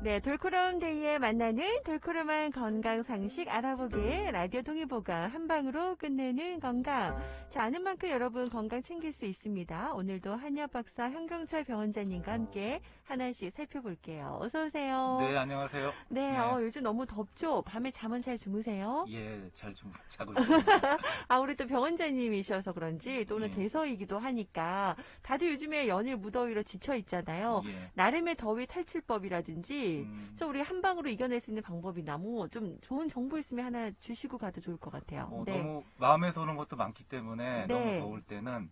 네, 돌코럼 데이에 만나는 돌코럼한 건강 상식 알아보기 라디오 동의보가 한 방으로 끝내는 건강. 자, 아는 만큼 여러분 건강 챙길 수 있습니다. 오늘도 한의학 박사 현경철 병원장님과 함께 하나씩 살펴볼게요. 어서 오세요. 네, 안녕하세요. 네, 네. 요즘 너무 덥죠? 밤에 잠은 잘 주무세요? 예, 잘 자고 있습니다. 우리 또 병원장님이셔서 그런지 또 오늘 예. 대서이기도 하니까 다들 요즘에 연일 무더위로 지쳐 있잖아요. 예. 나름의 더위 탈출법이라든지 좀 우리 한 방으로 이겨낼 수 있는 방법이나 뭐 좀 좋은 정보 있으면 하나 주시고 가도 좋을 것 같아요. 네. 너무 마음에서 오는 것도 많기 때문에 네. 너무 더울 때는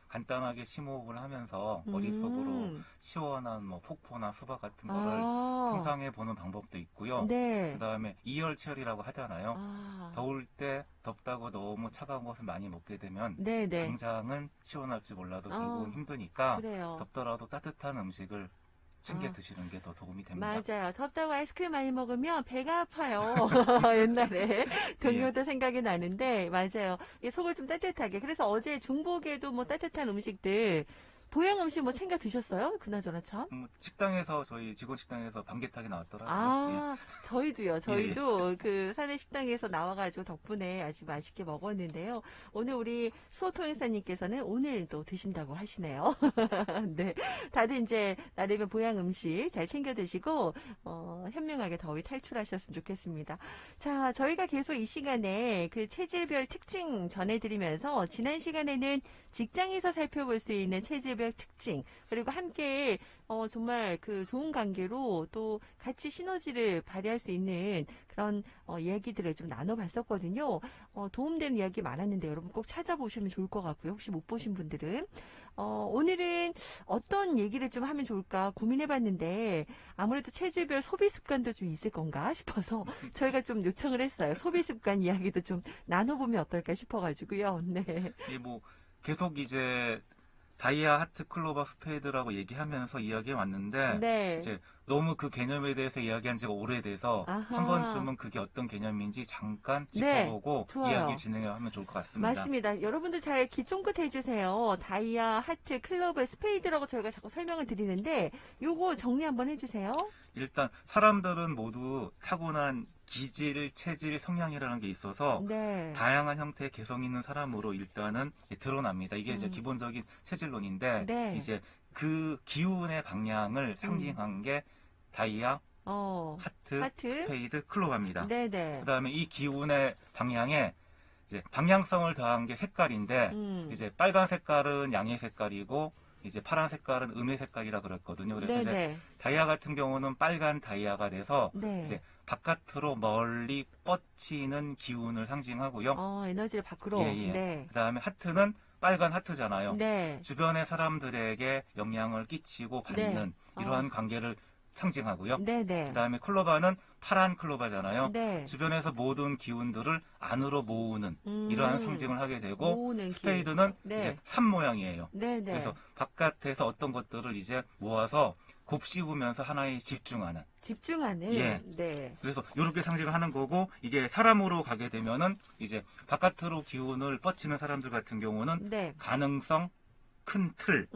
간단하게 심호흡을 하면서 머릿속으로 시원한 폭포나 수박 같은 거를 상상해 보는 방법도 있고요. 네. 그다음에 이열치열이라고 하잖아요. 더울 때 덥다고 너무 차가운 것을 많이 먹게 되면 네네. 당장은 시원할지 몰라도 결국은 힘드니까 그래요. 덥더라도 따뜻한 음식을 챙겨 드시는 게 더 도움이 됩니다. 맞아요. 덥다고 아이스크림 많이 먹으면 배가 아파요. 옛날에 동요도 예. 생각이 나는데 맞아요. 속을 좀 따뜻하게. 그래서 어제 중복에도 뭐 따뜻한 음식들 보양 음식 뭐 챙겨 드셨어요? 그나저나 참. 식당에서 저희 직원 식당에서 반개탕이 나왔더라고요. 저희도요. 저희도 그 사내 식당에서 나와가지고 덕분에 아주 맛있게 먹었는데요. 오늘 우리 수호통역사님께서는 오늘도 드신다고 하시네요. 네, 다들 이제 나름의 보양 음식 잘 챙겨 드시고 현명하게 더위 탈출하셨으면 좋겠습니다. 자, 저희가 계속 이 시간에 그 체질별 특징 전해드리면서 지난 시간에는 직장에서 살펴볼 수 있는 체질별 특징 그리고 함께 정말 그 좋은 관계로 또 같이 시너지를 발휘할 수 있는 그런 이야기들을 좀 나눠봤었거든요. 도움되는 이야기 많았는데 여러분 꼭 찾아보시면 좋을 것 같고요. 혹시 못 보신 분들은 오늘은 어떤 얘기를 좀 하면 좋을까 고민해봤는데 아무래도 체질별 소비 습관도 좀 있을 건가 싶어서 저희가 좀 요청을 했어요. 소비 습관 이야기도 좀 나눠보면 어떨까 싶어가지고요. 네. 예, 계속 이제 다이아, 하트, 클로버, 스페이드라고 얘기하면서 이야기해 왔는데 네. 이제 너무 그 개념에 대해서 이야기한 지가 오래돼서 아하. 한 번쯤은 그게 어떤 개념인지 잠깐 네, 짚어보고 좋아요. 이야기 진행하면 좋을 것 같습니다. 맞습니다. 여러분들 잘 귀쫑긋 해주세요. 다이아, 하트, 클로버, 스페이드라고 저희가 자꾸 설명을 드리는데 요거 정리 한번 해주세요. 일단 사람들은 모두 타고난 기질, 체질, 성향이라는 게 있어서 네. 다양한 형태의 개성 있는 사람으로 일단은 드러납니다. 이게 이제 기본적인 체질론인데 네. 이제 그 기운의 방향을 상징한 게 다이아, 하트, 스페이드, 클로버입니다. 네네. 그다음에 이 기운의 방향에 이제 방향성을 더한 게 색깔인데 이제 빨간 색깔은 양의 색깔이고 이제 파란 색깔은 음의 색깔이라 그랬거든요. 그래서 이제 다이아 같은 경우는 빨간 다이아가 돼서 네. 이제 바깥으로 멀리 뻗치는 기운을 상징하고요. 에너지를 밖으로. 예. 네. 그다음에 하트는 빨간 하트잖아요. 네. 주변의 사람들에게 영향을 끼치고 받는 이러한 관계를 상징하고요. 네네. 그다음에 클로바는 파란 클로바잖아요. 네. 주변에서 모든 기운들을 안으로 모으는 이러한 상징을 하게 되고 모으는 스페이드는 네. 이제 산 모양이에요. 네네. 그래서 바깥에서 어떤 것들을 이제 모아서 곱씹으면서 하나에 집중하는. 예. 네. 그래서 이렇게 상징을 하는 거고 이게 사람으로 가게 되면은 이제 바깥으로 기운을 뻗치는 사람들 같은 경우는 네. 가능성, 큰 틀,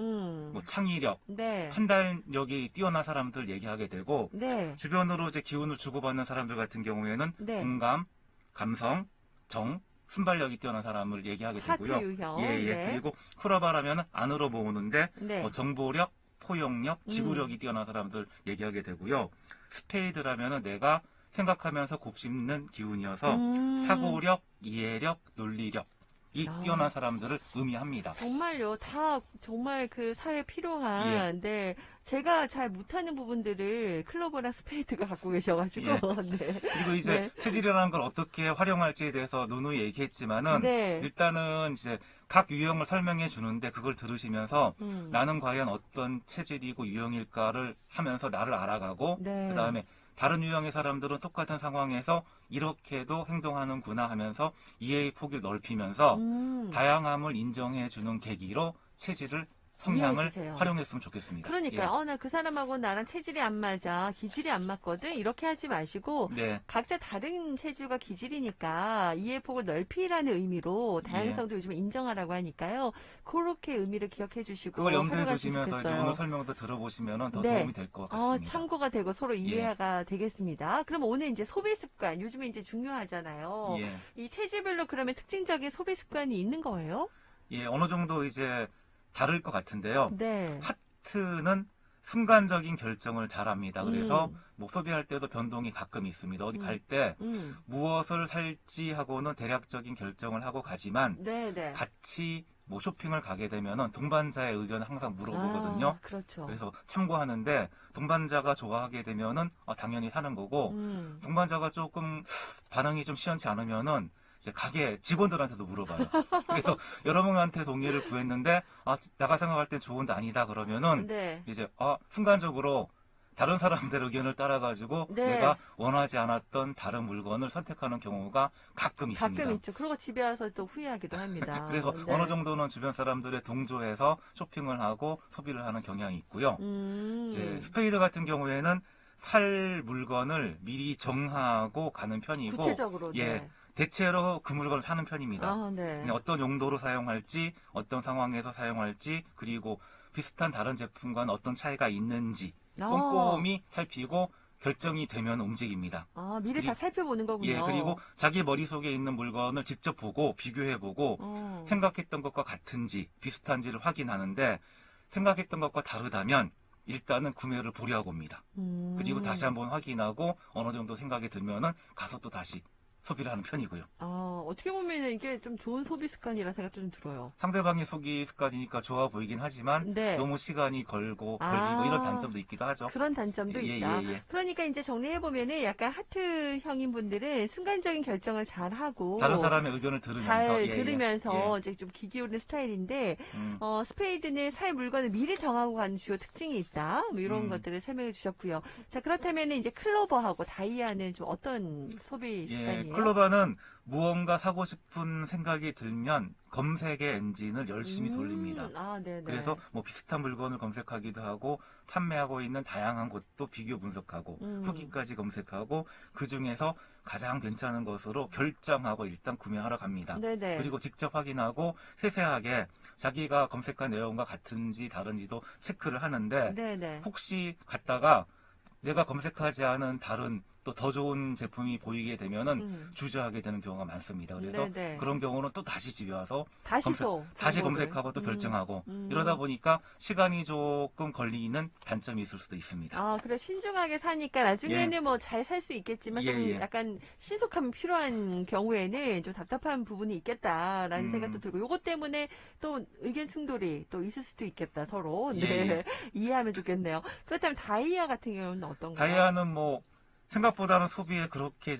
창의력, 네. 판단력이 뛰어난 사람들 얘기하게 되고 네. 주변으로 이제 기운을 주고받는 사람들 같은 경우에는 네. 공감, 감성, 정, 순발력이 뛰어난 사람을 얘기하게 되고요. 하트 유형. 예. 네. 그리고 크로바라면 안으로 모으는데 네. 정보력, 포용력, 지구력이 뛰어난 사람들 얘기하게 되고요. 스페이드라면 내가 생각하면서 곱씹는 기운이어서 사고력, 이해력, 논리력 이 뛰어난 사람들을 의미합니다. 정말요. 다 정말 그 사회에 필요한 네. 제가 잘 못하는 부분들을 클로버나 스페이드가 갖고 계셔가지고 네. 그리고 이제 체질이라는 걸 어떻게 활용할지에 대해서 누누이 얘기했지만은 일단은 이제 각 유형을 설명해 주는데 그걸 들으시면서 나는 과연 어떤 체질이고 유형일까를 하면서 나를 알아가고 그다음에 다른 유형의 사람들은 똑같은 상황에서 이렇게도 행동하는구나 하면서 이해의 폭을 넓히면서 다양함을 인정해 주는 계기로 체질을 성향을 활용했으면 좋겠습니다. 그러니까요. 나 그 사람하고 나랑 체질이 안 맞아, 기질이 안 맞거든. 이렇게 하지 마시고 각자 다른 체질과 기질이니까 이해 폭을 넓히라는 의미로 다양성도 요즘에 인정하라고 하니까요. 그렇게 의미를 기억해 주시고 그걸 염두에 두시면서 이제 오늘 설명도 들어보시면 더 도움이 될 것 같습니다. 참고가 되고 서로 이해가 되겠습니다. 그럼 오늘 이제 소비 습관 요즘에 이제 중요하잖아요. 이 체질별로 그러면 특징적인 소비 습관이 있는 거예요? 어느 정도 이제 다를 것 같은데요. 하트는 순간적인 결정을 잘합니다. 그래서 뭐 소비할 때도 변동이 가끔 있습니다. 어디 갈 때 무엇을 살지 하고는 대략적인 결정을 하고 가지만 같이 뭐 쇼핑을 가게 되면은 동반자의 의견을 항상 물어보거든요. 그렇죠. 그래서 참고하는데 동반자가 좋아하게 되면은 당연히 사는 거고 동반자가 조금 반응이 좀 시원치 않으면은 이제 가게 직원들한테도 물어봐요. 그래서 여러분한테 동의를 구했는데 내가 생각할 땐 좋은데 아니다 그러면은 이제 순간적으로 다른 사람들 의견을 따라가지고 내가 원하지 않았던 다른 물건을 선택하는 경우가 가끔 있습니다. 가끔 있죠. 그리고 집에 와서 또 후회하기도 합니다. 그래서 어느 정도는 주변 사람들의 동조해서 쇼핑을 하고 소비를 하는 경향이 있고요. 이제 스페이드 같은 경우에는 살 물건을 미리 정하고 가는 편이고 구체적으로 대체로 그 물건을 사는 편입니다. 어떤 용도로 사용할지, 어떤 상황에서 사용할지, 그리고 비슷한 다른 제품과는 어떤 차이가 있는지 꼼꼼히 살피고 결정이 되면 움직입니다. 미리 다 살펴보는 거군요. 그리고 자기 머릿속에 있는 물건을 직접 보고 비교해보고 생각했던 것과 같은지 비슷한지를 확인하는데 생각했던 것과 다르다면 일단은 구매를 보류하고 옵니다. 그리고 다시 한번 확인하고 어느 정도 생각이 들면은 가서 또 다시 소비를 하는 편이고요. 어떻게 보면 이게 좀 좋은 소비 습관이라 생각도 좀 들어요. 상대방의 소비 습관이니까 좋아 보이긴 하지만 너무 시간이 걸리고 이런 단점도 있기도 하죠. 그런 단점도 있다. 그러니까 이제 정리해보면은 약간 하트형인 분들은 순간적인 결정을 잘 하고 다른 사람의 의견을 들으면서 이제 좀 귀 기울이는 스타일인데 스페이드는 살 물건을 미리 정하고 가는 주요 특징이 있다. 뭐 이런 것들을 설명해 주셨고요. 자, 그렇다면 이제 클로버하고 다이아는 좀 어떤 소비 습관이에요? 클로버는 무언가 사고 싶은 생각이 들면 검색의 엔진을 열심히 돌립니다. 그래서 뭐 비슷한 물건을 검색하기도 하고 판매하고 있는 다양한 곳도 비교 분석하고 후기까지 검색하고 그 중에서 가장 괜찮은 것으로 결정하고 일단 구매하러 갑니다. 그리고 직접 확인하고 세세하게 자기가 검색한 내용과 같은지 다른지도 체크를 하는데 혹시 갔다가 내가 검색하지 않은 다른 또 더 좋은 제품이 보이게 되면은 주저하게 되는 경우가 많습니다. 그래서 그런 경우는 또 다시 집에 와서 다시 검색하고 또 결정하고 이러다 보니까 시간이 조금 걸리는 단점이 있을 수도 있습니다. 그래 신중하게 사니까 나중에는 뭐 잘 살 수 있겠지만 좀 약간 신속함이 필요한 경우에는 좀 답답한 부분이 있겠다라는 생각도 들고 요것 때문에 또 의견 충돌이 또 있을 수도 있겠다 서로 이해하면 좋겠네요. 그렇다면 다이아 같은 경우는 어떤가요? 다이아는 뭐 생각보다는 소비에 그렇게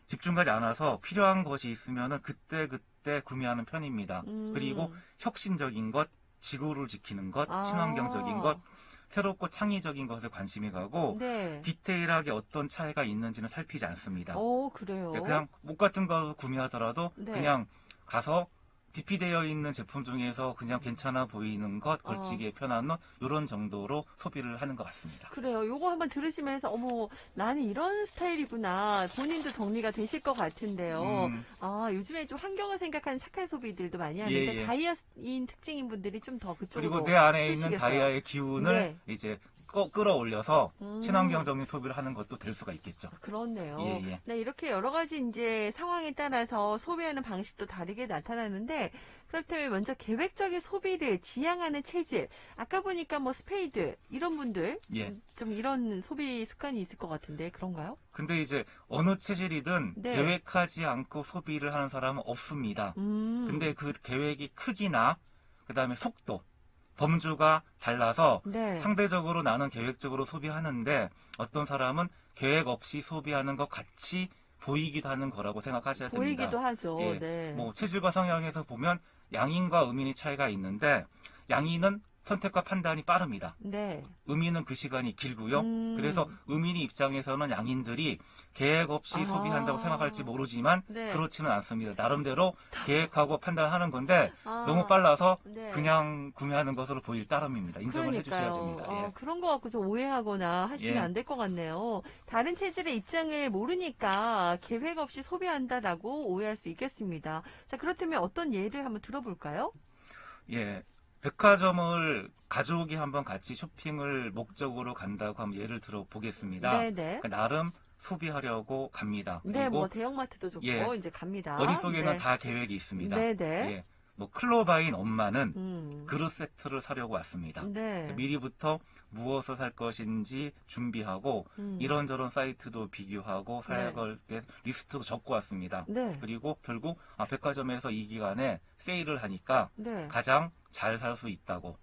집중하지 않아서 필요한 것이 있으면은 그때 구매하는 편입니다. 그리고 혁신적인 것, 지구를 지키는 것, 친환경적인 것, 새롭고 창의적인 것에 관심이 가고 디테일하게 어떤 차이가 있는지는 살피지 않습니다. 그래요? 그냥 옷 같은 거 구매하더라도 그냥 가서 디피되어 있는 제품 중에서 그냥 괜찮아 보이는 것, 걸치기에 편한 옷 이런 정도로 소비를 하는 것 같습니다. 그래요. 요거 한번 들으시면서 어머 나는 이런 스타일이구나. 본인도 정리가 되실 것 같은데요. 요즘에 좀 환경을 생각하는 착한 소비들도 많이 하는데 다이아인 특징인 분들이 좀 더 그쪽으로 그리고 내 안에 있는 다이아의 기운을 이제 끌어올려서 친환경적인 소비를 하는 것도 될 수가 있겠죠. 그렇네요. 이렇게 여러 가지 이제 상황에 따라서 소비하는 방식도 다르게 나타나는데 그렇다면 먼저 계획적인 소비를 지향하는 체질. 아까 보니까 뭐 스페이드 이런 분들 좀 이런 소비 습관이 있을 것 같은데 그런가요? 근데 이제 어느 체질이든 계획하지 않고 소비를 하는 사람은 없습니다. 근데 그 계획이 크기나 그다음에 속도 범주가 달라서 상대적으로 나는 계획적으로 소비하는데 어떤 사람은 계획 없이 소비하는 것 같이 보이기도 하는 거라고 생각하셔야 됩니다. 보이기도 하죠. 뭐 체질과 성향에서 보면 양인과 음인의 차이가 있는데 양인은 선택과 판단이 빠릅니다. 네. 음인은 그 시간이 길고요. 그래서 음인이 입장에서는 양인들이 계획 없이 소비한다고 생각할지 모르지만 네. 그렇지는 않습니다. 나름대로 계획하고 판단하는 건데 너무 빨라서 네. 그냥 구매하는 것으로 보일 따름입니다. 인정을 해주셔야 됩니다. 예. 그런 거 갖고 좀 오해하거나 하시면 예. 안 될 것 같네요. 다른 체질의 입장을 모르니까 계획 없이 소비한다라고 오해할 수 있겠습니다. 자, 그렇다면 어떤 예를 한번 들어볼까요? 예. 백화점을 가족이 한번 같이 쇼핑을 목적으로 간다고 한번 예를 들어 보겠습니다. 네네. 그러니까 나름 소비하려고 갑니다. 네, 그리고 뭐 대형마트도 좋고 예, 이제 갑니다. 머릿속에는 네. 다 계획이 있습니다. 네네. 예, 뭐 클로바인 엄마는 그릇 세트를 사려고 왔습니다. 네. 미리부터 무엇을 살 것인지 준비하고 이런저런 사이트도 비교하고 사야 할 게 리스트도 적고 왔습니다. 네. 그리고 결국 백화점에서 이 기간에 세일을 하니까 네. 가장 잘 살 수 있다고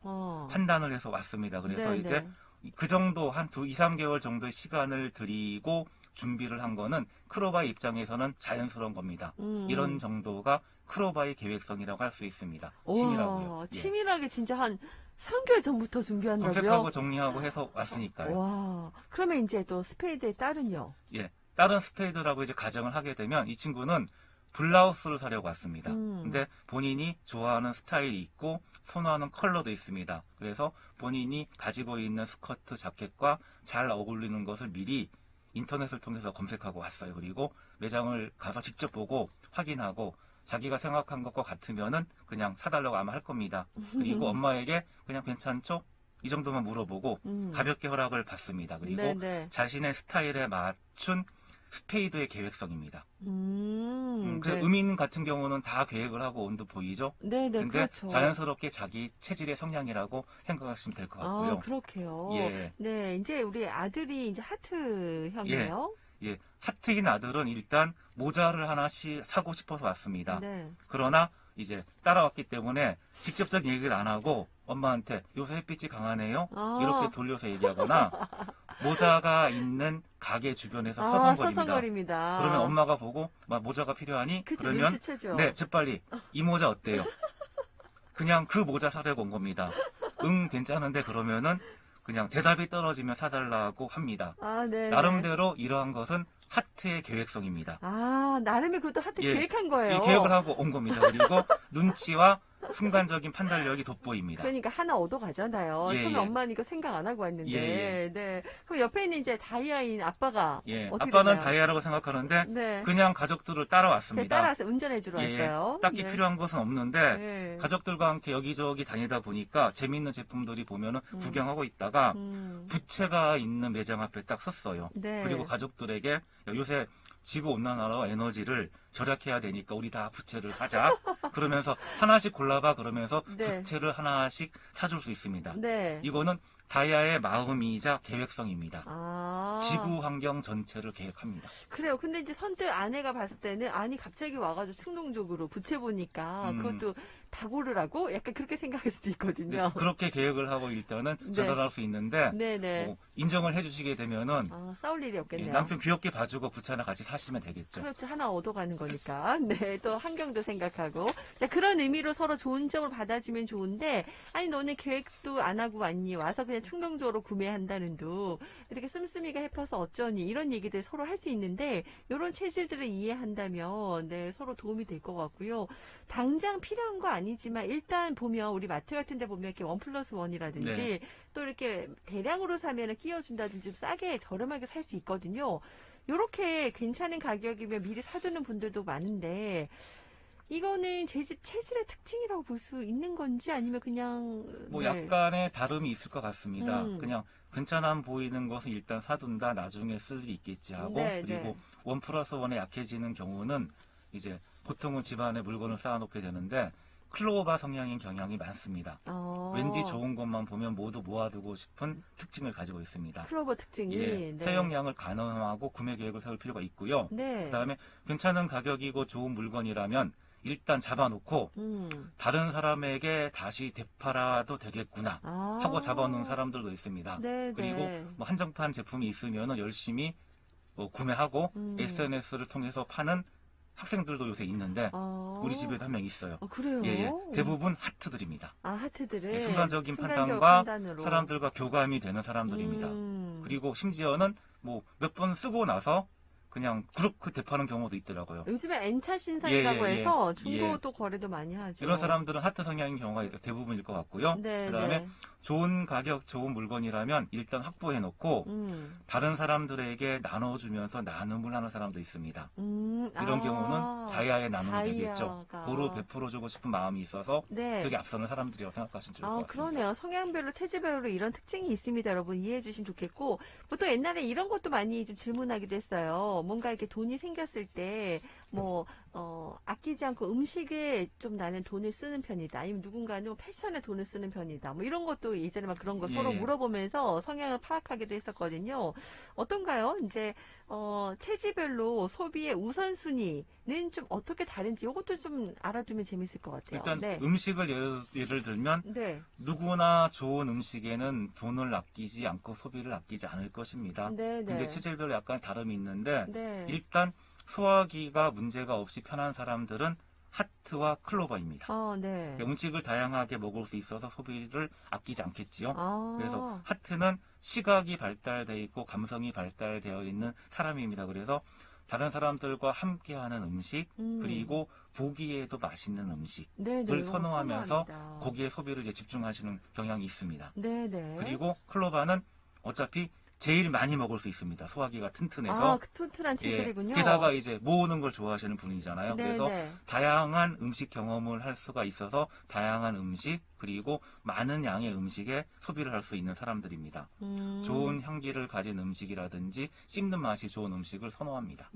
판단을 해서 왔습니다. 그래서 네, 이제 네. 그 정도 한 2, 3개월 정도의 시간을 들이고 준비를 한 거는 크로바의 입장에서는 자연스러운 겁니다. 이런 정도가 크로바의 계획성이라고 할 수 있습니다. 치밀하고요. 치밀하게 진짜 한 3개월 전부터 준비한다고요? 검색하고 정리하고 해서 왔으니까요. 와, 그러면 이제 또 스페이드의 딸은요? 예, 다른 스페이드라고 이제 가정을 하게 되면 이 친구는 블라우스를 사려고 왔습니다. 근데 본인이 좋아하는 스타일이 있고 선호하는 컬러도 있습니다. 그래서 본인이 가지고 있는 스커트, 자켓과 잘 어울리는 것을 미리 인터넷을 통해서 검색하고 왔어요. 그리고 매장을 가서 직접 보고 확인하고 자기가 생각한 것과 같으면은 그냥 사달라고 아마 할 겁니다. 그리고 엄마에게 그냥 괜찮죠? 이 정도만 물어보고 가볍게 허락을 받습니다. 그리고 네네. 자신의 스타일에 맞춘 스페이드의 계획성입니다. 그래서 네. 음인 같은 경우는 다 계획을 하고 온 듯 보이죠? 네네, 근데 그렇죠. 자연스럽게 자기 체질의 성향이라고 생각하시면 될 것 같고요. 그렇게요. 예. 네, 이제 우리 아들이 이제 하트형이에요. 예, 하트인 아들은 일단 모자를 하나씩 사고 싶어서 왔습니다. 네. 그러나 이제 따라왔기 때문에 직접적인 얘기를 안 하고 엄마한테 요새 햇빛이 강하네요. 이렇게 돌려서 얘기하거나 모자가 있는 가게 주변에서 서성거립니다. 서성거립니다. 그러면 엄마가 보고 모자가 필요하니? 그치, 그러면 눈치채죠. 네, 재빨리 이 모자 어때요? 그냥 그 모자 사려고 온 겁니다. 응, 괜찮은데 그러면은 그냥 대답이 떨어지면 사달라고 합니다. 네. 나름대로 이러한 것은 하트의 계획성입니다. 나름의 그것도 하트 계획한 거예요. 계획을 하고 온 겁니다. 그리고 눈치와 순간적인 판단력이 돋보입니다. 그러니까 하나 얻어가잖아요. 처음에 엄마는 이거 생각 안 하고 왔는데. 네. 그럼 옆에 있는 이제 다이아인 아빠가 어떻게 아빠는 되나요? 다이아라고 생각하는데 네. 그냥 가족들을 따라왔습니다. 따라서 운전해주러 왔어요. 딱히 네. 필요한 것은 없는데 가족들과 함께 여기저기 다니다 보니까 재미있는 제품들이 보면은 구경하고 있다가 부채가 있는 매장 앞에 딱 섰어요. 네. 그리고 가족들에게 요새 지구온난화로 에너지를 절약해야 되니까 우리 다 부채를 사자. 그러면서 하나씩 골라봐. 그러면서 부채를 하나씩 사줄 수 있습니다. 네. 이거는 다이아의 마음이자 계획성입니다. 지구 환경 전체를 계획합니다. 그래요. 근데 이제 선뜻 아내가 봤을 때는 아니 갑자기 와가지고 충동적으로 부채 보니까 그것도 다 고르라고 약간 그렇게 생각할 수도 있거든요. 그렇게 계획을 하고 일단은 전달할 수 있는데 네네. 인정을 해주시게 되면은 싸울 일이 없겠네요. 남편 귀엽게 봐주고 부채 하나 같이 사시면 되겠죠. 그렇죠. 하나 얻어가는 거니까. 네, 또 환경도 생각하고. 자, 그런 의미로 서로 좋은 점을 받아주면 좋은데, 아니 너는 계획도 안 하고 왔니? 와서 그냥 충동적으로 구매한다는 둥. 이렇게 씀씀이가 해퍼서 어쩌니? 이런 얘기들 서로 할 수 있는데, 이런 체질들을 이해한다면, 네, 서로 도움이 될 것 같고요. 당장 필요한 거 아니지만, 일단 보면, 우리 마트 같은 데 보면 이렇게 1+1이라든지, 또 이렇게 대량으로 사면 끼워준다든지 싸게 저렴하게 살 수 있거든요. 요렇게 괜찮은 가격이면 미리 사두는 분들도 많은데, 이거는 체질의 특징이라고 볼 수 있는 건지 아니면 그냥 약간의 다름이 있을 것 같습니다. 그냥 괜찮아 보이는 것은 일단 사둔다 나중에 쓸 일이 있겠지 하고 그리고 1+1에 약해지는 경우는 이제 보통은 집안에 물건을 쌓아놓게 되는데 클로바 성향인 경향이 많습니다. 왠지 좋은 것만 보면 모두 모아두고 싶은 특징을 가지고 있습니다. 클로버 특징이 사용량을 가늠하고 구매 계획을 세울 필요가 있고요. 그다음에 괜찮은 가격이고 좋은 물건이라면 일단 잡아놓고 다른 사람에게 다시 되팔아도 되겠구나 하고 잡아놓은 사람들도 있습니다. 그리고 한정판 제품이 있으면 열심히 구매하고 SNS를 통해서 파는 학생들도 요새 있는데 우리 집에도 한 명 있어요. 그래요? 예. 대부분 하트들입니다. 하트들을 예, 순간적인 판단과 사람들과 교감이 되는 사람들입니다. 그리고 심지어는 뭐 몇 번 쓰고 나서 그냥 그렇게 대파는 경우도 있더라고요. 요즘에 N차 신상이라고 해서 중고도 거래도 많이 하죠. 이런 사람들은 하트 성향인 경우가 대부분일 것 같고요. 그다음에 좋은 가격, 좋은 물건이라면 일단 확보해 놓고 다른 사람들에게 나눠주면서 나눔을 하는 사람도 있습니다. 이런 경우는 다이아에 나누면 되겠죠. 도로 베풀어주고 싶은 마음이 있어서 그게 앞서는 사람들이라고 생각하시면 좋을 것 같습니다. 그러네요. 성향별로, 체질별로 이런 특징이 있습니다. 여러분 이해해 주시면 좋겠고, 보통 옛날에 이런 것도 많이 좀 질문하기도 했어요. 뭔가 이렇게 돈이 생겼을 때 아끼지 않고 음식에 좀 나는 돈을 쓰는 편이다. 아니면 누군가는 패션에 돈을 쓰는 편이다. 뭐 이런 것도 예전에 막 그런 거 서로 물어보면서 성향을 파악하기도 했었거든요. 어떤가요? 이제 체질별로 소비의 우선순위는 좀 어떻게 다른지 이것도 좀 알아두면 재밌을 것 같아요. 일단 음식을 예를 들면 누구나 좋은 음식에는 돈을 아끼지 않고 소비를 아끼지 않을 것입니다. 근데 체질별로 약간 다름이 있는데 일단 소화기가 문제가 없이 편한 사람들은 하트와 클로버입니다. 음식을 다양하게 먹을 수 있어서 소비를 아끼지 않겠지요. 그래서 하트는 시각이 발달되어 있고 감성이 발달되어 있는 사람입니다. 그래서 다른 사람들과 함께하는 음식 그리고 보기에도 맛있는 음식을 선호하면서 거기에 소비를 이제 집중하시는 경향이 있습니다. 그리고 클로버는 어차피 제일 많이 먹을 수 있습니다. 소화기가 튼튼해서. 튼튼한 체질이군요. 게다가 이제 모으는 걸 좋아하시는 분이잖아요. 그래서 다양한 음식 경험을 할 수가 있어서 다양한 음식 그리고 많은 양의 음식에 소비를 할 수 있는 사람들입니다. 좋은 향기를 가진 음식이라든지 씹는 맛이 좋은 음식을 선호합니다.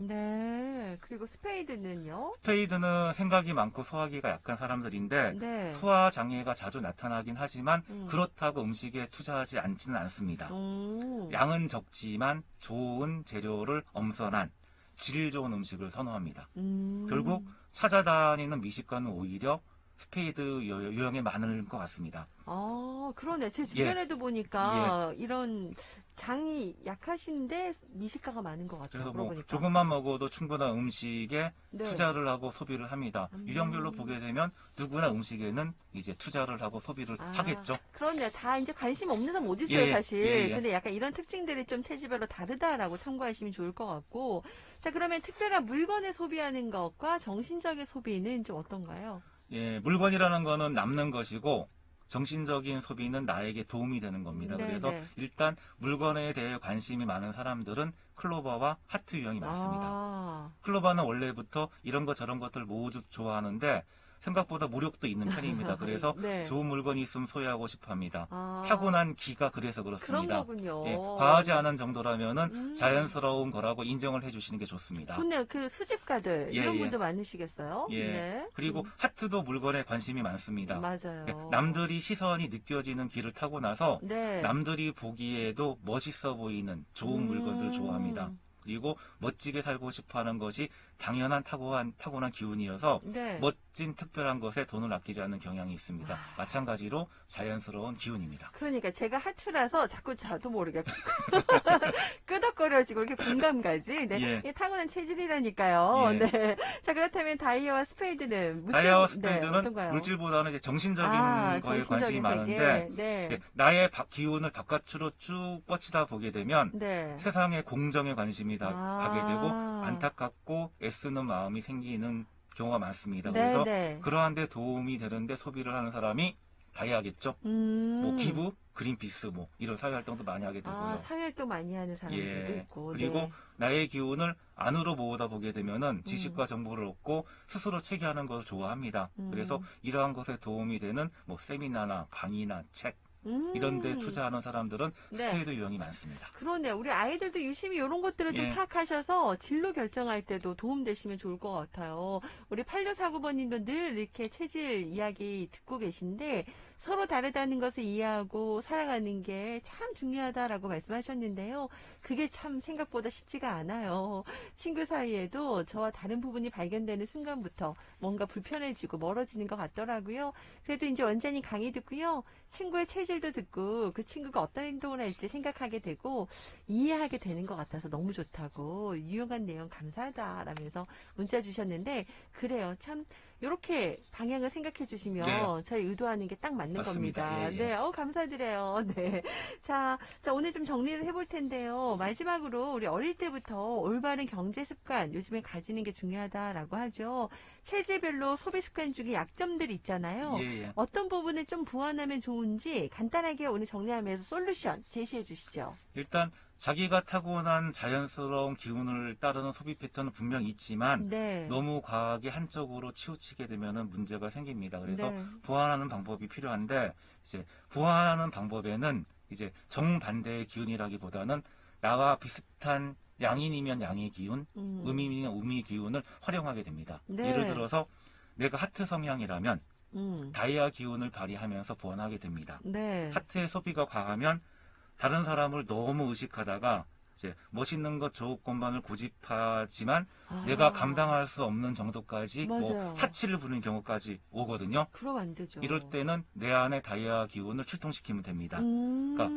그리고 스페이드는요? 스페이드는 생각이 많고 소화기가 약한 사람들인데 소화 장애가 자주 나타나긴 하지만 그렇다고 음식에 투자하지 않지는 않습니다. 양은 적지만 좋은 재료를 엄선한 질 좋은 음식을 선호합니다. 결국 찾아다니는 미식가는 오히려 스페이드 유형에 많을 것 같습니다. 그러네. 제 주변에도 보니까 이런 장이 약하신데 미식가가 많은 것 같아요. 그래서 뭐 조금만 먹어도 충분한 음식에 투자를 하고 소비를 합니다. 유형별로 보게 되면 누구나 음식에는 이제 투자를 하고 소비를 하겠죠. 그럼요. 다 이제 관심 없는 사람 못 있어요, 사실. 근데 약간 이런 특징들이 좀 체질별로 다르다라고 참고하시면 좋을 것 같고. 자, 그러면 특별한 물건을 소비하는 것과 정신적인 소비는 좀 어떤가요? 물건이라는 거는 남는 것이고 정신적인 소비는 나에게 도움이 되는 겁니다. 그래서 일단 물건에 대해 관심이 많은 사람들은 클로버와 하트 유형이 많습니다. 클로버는 원래부터 이런 것 저런 것들 모두 좋아하는데 생각보다 무력도 있는 편입니다. 그래서 좋은 물건이 있으면 소유하고 싶어 합니다. 타고난 기가 그래서 그렇습니다. 그런 거군요. 과하지 않은 정도라면은 자연스러운 거라고 인정을 해주시는 게 좋습니다. 좋네요. 그 수집가들 이런 분도 많으시겠어요? 그리고 하트도 물건에 관심이 많습니다. 맞아요. 남들이 시선이 느껴지는 길을 타고 나서 남들이 보기에도 멋있어 보이는 좋은 물건들을 좋아합니다. 그리고 멋지게 살고 싶어하는 것이 당연한 타고난 기운이어서 멋진 특별한 것에 돈을 아끼지 않는 경향이 있습니다. 마찬가지로 자연스러운 기운입니다. 그러니까 제가 하트라서 자꾸 저도 모르게 끄덕거려지고 이렇게 공감 가지. 이게 타고난 체질이라니까요. 자, 그렇다면 다이아와 스페이드는 다이아와 스페이드는 물질보다는 이제 정신적인 거에 관심이 많은데 나의 기운을 바깥으로 쭉 뻗치다 보게 되면 세상의 공정에 관심이 가게 되고 안타깝고 애쓰는 마음이 생기는 경우가 많습니다. 그래서 그러한 데 도움이 되는데 소비를 하는 사람이 다이아겠죠. 뭐 기부, 그린피스 뭐 이런 사회활동도 많이 하게 되고요. 사회활동 많이 하는 사람들도 있고. 그리고 나의 기운을 안으로 모으다 보게 되면은 지식과 정보를 얻고 스스로 체계하는 것을 좋아합니다. 그래서 이러한 것에 도움이 되는 뭐 세미나나 강의나 책 이런 데 투자하는 사람들은 스페이드 유형이 많습니다. 그러네요. 우리 아이들도 유심히 이런 것들을 좀 파악하셔서 진로 결정할 때도 도움되시면 좋을 것 같아요. 우리 8649번님도 늘 이렇게 체질 이야기 듣고 계신데 서로 다르다는 것을 이해하고 살아가는 게 참 중요하다라고 말씀하셨는데요. 그게 참 생각보다 쉽지가 않아요. 친구 사이에도 저와 다른 부분이 발견되는 순간부터 뭔가 불편해지고 멀어지는 것 같더라고요. 그래도 이제 원장님 강의 듣고요. 친구의 체질도 듣고 그 친구가 어떤 행동을 할지 생각하게 되고 이해하게 되는 것 같아서 너무 좋다고 유용한 내용 감사하다라면서 문자 주셨는데 그래요. 참 이렇게 방향을 생각해 주시면 네. 저희 의도하는 게 딱 맞는 맞습니다. 겁니다. 예, 예. 네, 감사드려요. 네. 자, 오늘 좀 정리를 해볼 텐데요. 마지막으로 우리 어릴 때부터 올바른 경제 습관 요즘에 가지는 게 중요하다라고 하죠. 체질별로 소비 습관 중에 약점들이 있잖아요. 예, 예. 어떤 부분을 좀 보완하면 좋은지 간단하게 오늘 정리하면서 솔루션 제시해 주시죠. 일단 자기가 타고난 자연스러운 기운을 따르는 소비 패턴은 분명 있지만 네. 너무 과하게 한쪽으로 치우치게 되면 문제가 생깁니다. 그래서 네. 보완하는 방법이 필요한데 이제 보완하는 방법에는 이제 정반대의 기운이라기보다는 나와 비슷한 양인이면 양의 기운, 음이면 음의 기운을 활용하게 됩니다. 네. 예를 들어서 내가 하트 성향이라면 다이아 기운을 발휘하면서 보완하게 됩니다. 네. 하트의 소비가 과하면 다른 사람을 너무 의식하다가 이제 멋있는 것 좋은 것만을 고집하지만 내가 감당할 수 없는 정도까지 뭐 사치를 부리는 경우까지 오거든요. 그럼 안 되죠. 이럴 때는 내 안의 다이아 기운을 출동시키면 됩니다. 그러니까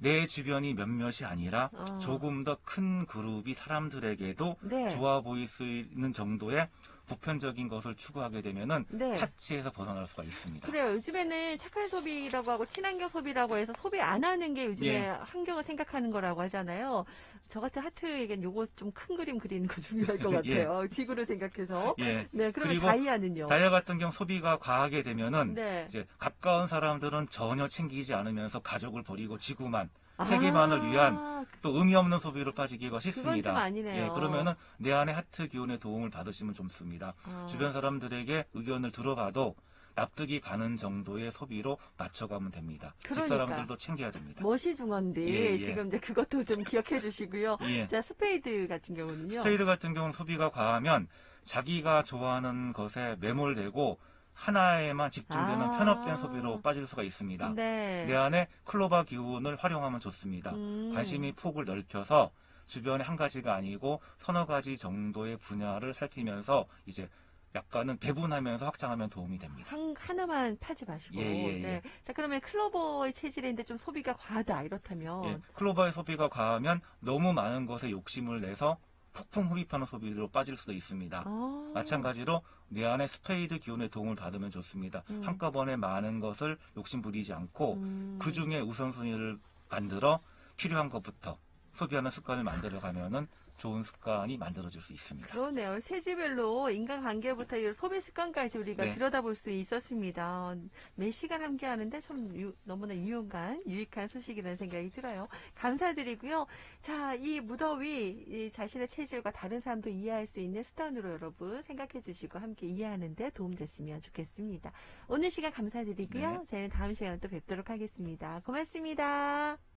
내 주변이 몇몇이 아니라 조금 더 큰 그룹이 사람들에게도 네. 좋아 보일 수 있는 정도의 보편적인 것을 추구하게 되면은 네. 사치에서 벗어날 수가 있습니다. 그래요. 요즘에는 착한 소비라고 하고 친환경 소비라고 해서 소비 안 하는 게 요즘에 예. 환경을 생각하는 거라고 하잖아요. 저 같은 하트에겐 요거 좀 큰 그림 그리는 거 중요할 것 예. 같아요. 지구를 생각해서. 예. 네, 그러면 그리고 다이아는요? 다이아 같은 경우 소비가 과하게 되면은 네. 이제 가까운 사람들은 전혀 챙기지 않으면서 가족을 버리고 지구만 세계만을 위한 또 의미 없는 소비로 빠지기가 쉽습니다. 그건 좀 아니네요. 예, 그러면은 내 안에 하트 기운의 도움을 받으시면 좋습니다. 주변 사람들에게 의견을 들어봐도 납득이 가는 정도의 소비로 맞춰가면 됩니다. 집사람들도 챙겨야 됩니다. 멋이 중헌디 예, 예. 지금 이제 그것도 좀 기억해 주시고요. 예. 자, 스페이드 같은 경우는요. 스페이드 같은 경우는 소비가 과하면 자기가 좋아하는 것에 매몰되고 하나에만 집중되는 편협된 소비로 빠질 수가 있습니다. 네. 내 안에 클로바 기운을 활용하면 좋습니다. 관심이 폭을 넓혀서 주변에 한 가지가 아니고 서너 가지 정도의 분야를 살피면서 이제 약간은 배분하면서 확장하면 도움이 됩니다. 하나만 파지 마시고. 예. 네. 자, 그러면 클로버의 체질인데 좀 소비가 과하다 이렇다면. 예, 클로바의 소비가 과하면 너무 많은 것에 욕심을 내서 폭풍 흡입하는 소비로 빠질 수도 있습니다. 마찬가지로 내 안에 스페이드 기운의 도움을 받으면 좋습니다. 한꺼번에 많은 것을 욕심 부리지 않고 그 중에 우선순위를 만들어 필요한 것부터 소비하는 습관을 만들어가면은 좋은 습관이 만들어질 수 있습니다. 그러네요. 체질별로 인간관계부터 소비 습관까지 우리가 들여다볼 수 있었습니다. 매 시간 함께 하는데 참 너무나 유익한 소식이라는 생각이 들어요. 감사드리고요. 자, 이 무더위 이 자신의 체질과 다른 사람도 이해할 수 있는 수단으로 여러분 생각해 주시고 함께 이해하는 데 도움됐으면 좋겠습니다. 오늘 시간 감사드리고요. 저희는 다음 시간에 또 뵙도록 하겠습니다. 고맙습니다.